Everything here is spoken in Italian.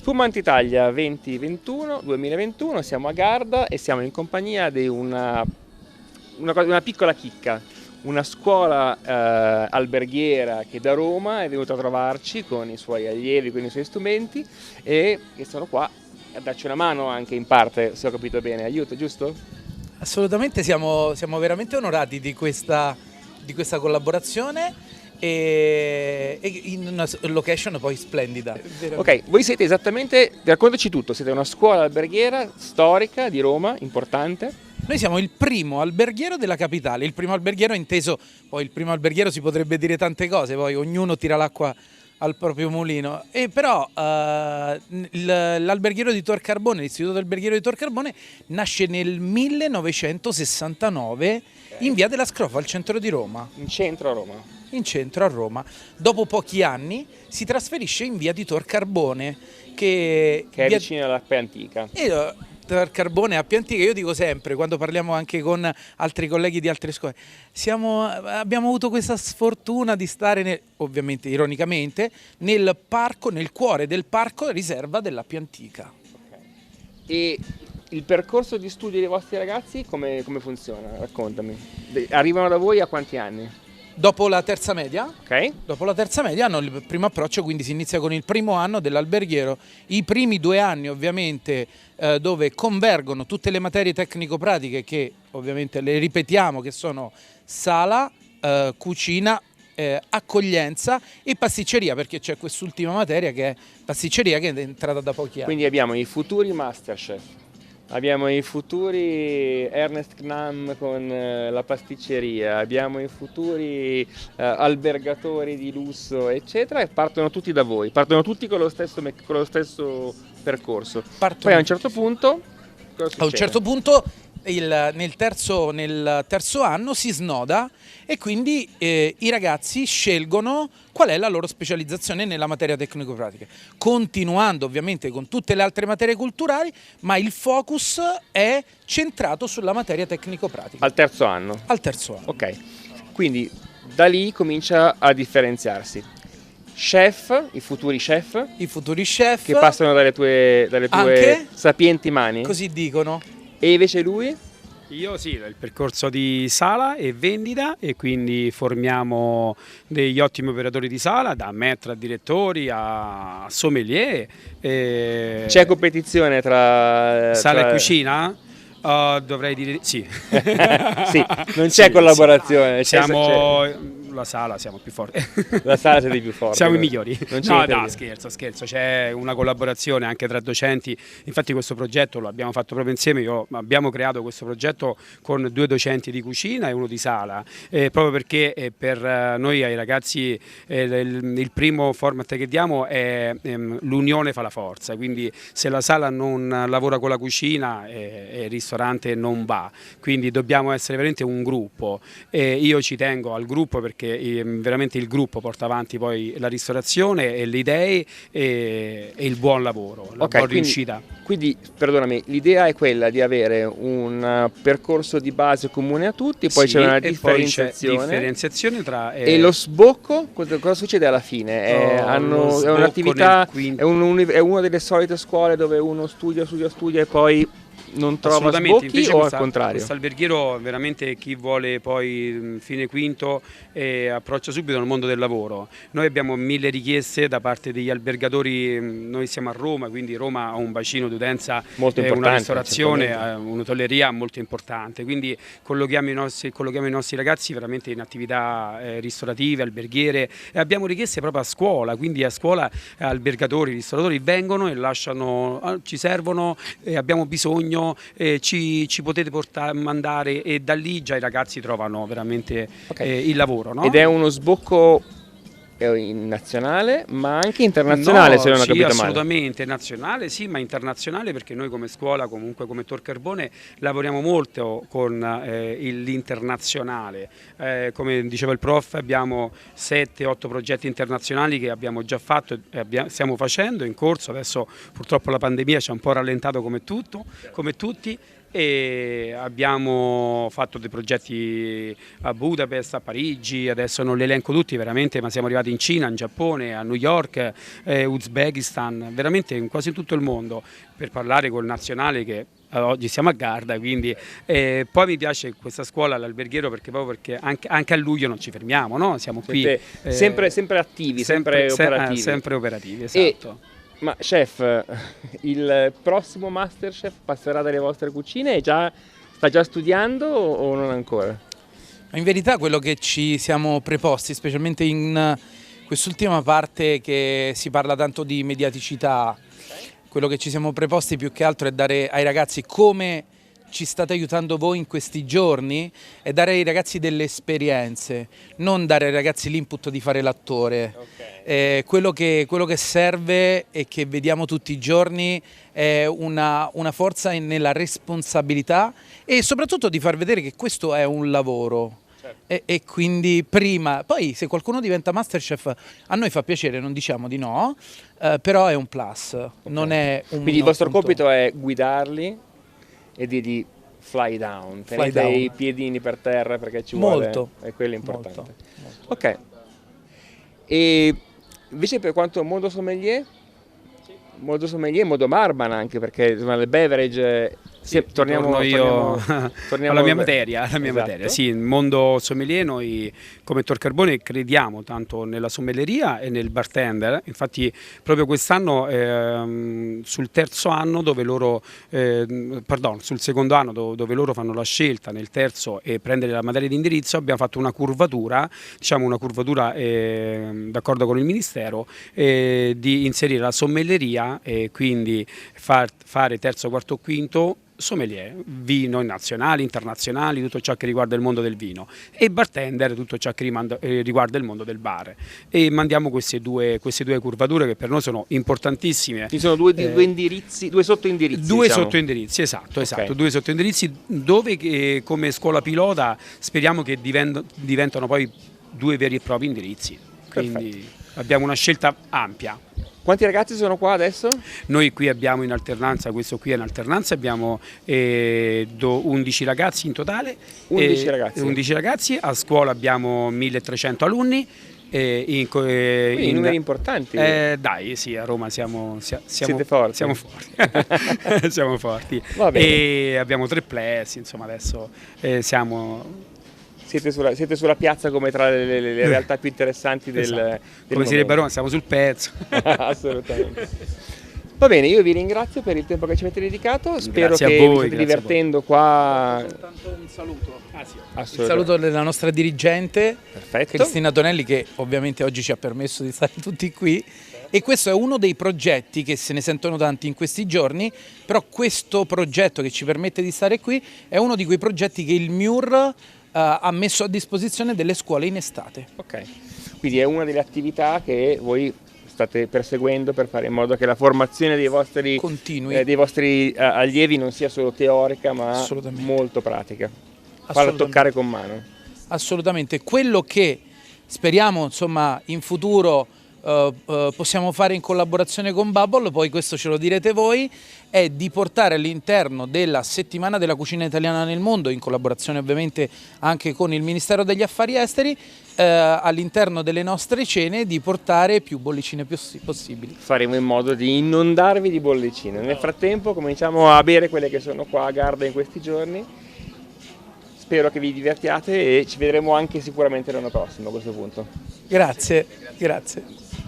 Spumante Italia 2021, siamo a Garda e siamo in compagnia di una piccola chicca, una scuola alberghiera che da Roma è venuta a trovarci con i suoi allievi, con i suoi strumenti e che sono qua a darci una mano anche in parte, se ho capito bene. Aiuto, giusto? Assolutamente, siamo veramente onorati di questa collaborazione e in una location poi splendida. Ok, voi siete esattamente, raccontaci tutto, siete una scuola alberghiera storica di Roma, importante. Noi siamo il primo alberghiero della capitale, il primo alberghiero inteso, poi il primo alberghiero si potrebbe dire tante cose, poi ognuno tira l'acqua al proprio mulino, e però l'alberghiero di Tor Carbone, l'istituto alberghiero di Tor Carbone nasce nel 1969 in via della Scrofa, al centro di Roma. In centro a Roma. In centro a Roma. Dopo pochi anni si trasferisce in via di Tor Carbone, che è vicino all'Appe Antica. Tor Carbone a Antica, io dico sempre, quando parliamo anche con altri colleghi di altre scuole, abbiamo avuto questa sfortuna di stare, ovviamente ironicamente, nel parco, nel cuore del parco riserva dell'Appe Antica. Okay. E il percorso di studio dei vostri ragazzi come funziona? Raccontami. Arrivano da voi a quanti anni? Dopo la terza media? Ok. Dopo la terza media hanno il primo approccio, quindi si inizia con il primo anno dell'alberghiero, i primi 2 anni ovviamente dove convergono tutte le materie tecnico-pratiche che ovviamente le ripetiamo, che sono sala, cucina, accoglienza e pasticceria, perché c'è quest'ultima materia che è pasticceria, che è entrata da pochi anni. Quindi abbiamo i futuri Masterchef. Abbiamo i futuri Ernest Knam con la pasticceria, abbiamo i futuri albergatori di lusso, eccetera, e partono tutti da voi, partono tutti con lo stesso percorso. Poi a un certo punto cosa succede? A un certo punto nel terzo anno si snoda e quindi i ragazzi scelgono qual è la loro specializzazione nella materia tecnico-pratica, continuando ovviamente con tutte le altre materie culturali, ma il focus è centrato sulla materia tecnico-pratica. Al terzo anno? Al terzo anno. Ok, quindi da lì comincia a differenziarsi. Chef, i futuri chef che passano dalle tue sapienti mani? Così dicono. E invece lui? Io sì, il percorso di sala e vendita, e quindi formiamo degli ottimi operatori di sala, da maître a direttori a sommelier. C'è competizione tra sala e cucina? Dovrei dire sì. Sì, non c'è collaborazione. La sala siamo più forti. La sala siete più forti. Siamo i migliori. No, scherzo, c'è una collaborazione anche tra docenti. Infatti questo progetto lo abbiamo fatto proprio insieme. Abbiamo creato questo progetto con 2 docenti di cucina e 1 di sala, proprio perché per noi ai ragazzi il primo format che diamo è l'unione fa la forza, quindi se la sala non lavora con la cucina il ristorante non va, quindi dobbiamo essere veramente un gruppo, e io ci tengo al gruppo perché veramente il gruppo porta avanti poi la ristorazione e le idee e il buon lavoro, la buona riuscita. Quindi, perdonami, l'idea è quella di avere un percorso di base comune a tutti, poi c'è una differenziazione tra... E lo sbocco, cosa succede alla fine? È un'attività, è una delle solite scuole dove uno studia e poi non trova sbocchi, o al contrario? Questo alberghiero veramente, chi vuole poi fine quinto approccia subito nel mondo del lavoro. Noi abbiamo 1000 richieste da parte degli albergatori, noi siamo a Roma, quindi Roma ha un bacino d'utenza, molto importante, una ristorazione, un'hotelleria molto importante, quindi collochiamo i nostri ragazzi veramente in attività ristorative, alberghiere, e abbiamo richieste proprio a scuola, quindi a scuola albergatori, ristoratori vengono e lasciano, ci servono, abbiamo bisogno, ci potete mandare, e da lì già i ragazzi trovano veramente il lavoro, no? Ed è uno sbocco nazionale ma anche internazionale, se non ho capito male. Assolutamente nazionale, sì, ma internazionale, perché noi come scuola, comunque come Tor Carbone, lavoriamo molto con l'internazionale, come diceva il prof, abbiamo 7-8 progetti internazionali che abbiamo già fatto e stiamo facendo in corso. Adesso purtroppo la pandemia ci ha un po' rallentato come tutti, e abbiamo fatto dei progetti a Budapest, a Parigi, adesso non li elenco tutti veramente, ma siamo arrivati in Cina, in Giappone, a New York, Uzbekistan, veramente in quasi tutto il mondo, per parlare col nazionale che oggi siamo a Garda, quindi poi mi piace questa scuola all'Alberghiero proprio perché anche a luglio non ci fermiamo, no? Siamo qui sempre attivi, sempre operativi. Sempre operativi, esatto. Ma chef, il prossimo Masterchef passerà dalle vostre cucine e sta già studiando o non ancora? In verità quello che ci siamo preposti, specialmente in quest'ultima parte che si parla tanto di mediaticità, quello che ci siamo preposti più che altro è dare ai ragazzi, come ci state aiutando voi in questi giorni, è dare ai ragazzi delle esperienze, non dare ai ragazzi l'input di fare l'attore. Quello che serve e che vediamo tutti i giorni è una forza nella responsabilità e soprattutto di far vedere che questo è un lavoro. E quindi prima, poi se qualcuno diventa Masterchef a noi fa piacere, non diciamo di no, però è un plus, non è un... Quindi il vostro compito è guidarli e dirgli fly down, tenete i piedini per terra perché ci vuole, è quello importante. Molto. Ok, e invece per quanto mondo sommelier, modo barman anche, perché insomma, le beverage... torniamo alla mia materia, Sì, il mondo sommelier, noi come Tor Carbone crediamo tanto nella sommelieria e nel bartender. Infatti proprio quest'anno sul terzo anno sul secondo anno dove loro fanno la scelta nel terzo e prendere la materia di indirizzo, abbiamo fatto una curvatura, d'accordo con il Ministero, di inserire la sommelieria e quindi fare terzo, quarto, quinto sommelier, vino nazionali, internazionali, tutto ciò che riguarda il mondo del vino, e bartender, tutto ciò che riguarda il mondo del bar, e mandiamo queste due curvature che per noi sono importantissime. Ci sono due indirizzi, due sottoindirizzi. Sottoindirizzi, esatto, due sottoindirizzi dove come scuola pilota speriamo che diventano poi due veri e propri indirizzi. Quindi abbiamo una scelta ampia. Quanti ragazzi sono qua adesso? Noi qui abbiamo in alternanza, questo qui è in alternanza, abbiamo 11 ragazzi in totale. 11 ragazzi, a scuola abbiamo 1300 alunni. Quindi numeri importanti. Dai, sì, a Roma siamo forti. Siamo forti. Siamo forti. E abbiamo 3 plessi, insomma adesso siamo... Siete sulla piazza come tra le realtà più interessanti del come si direbbe a Roma, siamo sul pezzo. Assolutamente. Va bene, io vi ringrazio per il tempo che ci avete dedicato, spero che vi state divertendo qua. Soltanto un saluto. Sì. Il saluto della nostra dirigente, perfetto, Cristina Tonelli, che ovviamente oggi ci ha permesso di stare tutti qui. E questo è uno dei progetti, che se ne sentono tanti in questi giorni, però questo progetto che ci permette di stare qui è uno di quei progetti che il MIUR ha messo a disposizione delle scuole in estate. Ok, quindi è una delle attività che voi state perseguendo per fare in modo che la formazione dei vostri allievi non sia solo teorica ma molto pratica, farla toccare con mano. Assolutamente, quello che speriamo insomma in futuro possiamo fare in collaborazione con Bubble, poi questo ce lo direte voi, è di portare all'interno della settimana della cucina italiana nel mondo, in collaborazione ovviamente anche con il Ministero degli Affari Esteri, all'interno delle nostre cene di portare più bollicine possibili. Faremo in modo di inondarvi di bollicine. Nel frattempo cominciamo a bere quelle che sono qua a Garda in questi giorni. Spero che vi divertiate e ci vedremo anche sicuramente l'anno prossimo a questo punto. Grazie.